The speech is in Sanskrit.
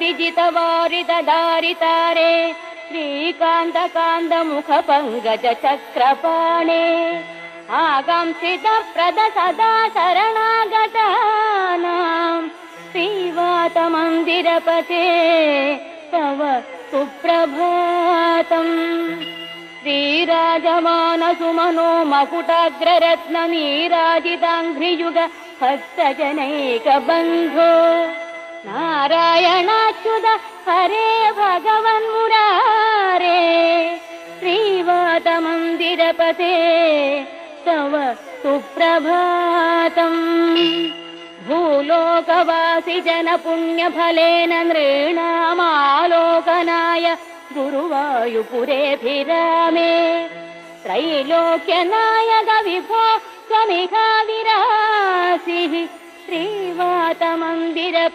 विजितवारिदधारितारे श्रीकान्तकान्तमुखपङ्कजचक्रपाणे आकांक्षितप्रद सदा शरणागतानां श्रीवातमन्दिरपते तव सुप्रभातम्। श्रीराजमानसुमनो मकुटाग्ररत्ननीराजिताङ्घ्रियुग भक्तजनैकबन्धो नारायणाच्युत हरे भगवन्मुरारे श्रीवातमन्दिरपते तव सुप्रभातम्। भूलोकवासि जनपुण्यफलेन नृणामालोकनाय गुरुवायुपुरेऽभिरामे त्रैलोक्यनायक विभो त्वमिहाविरासिः श्रीवातमन्दिरपते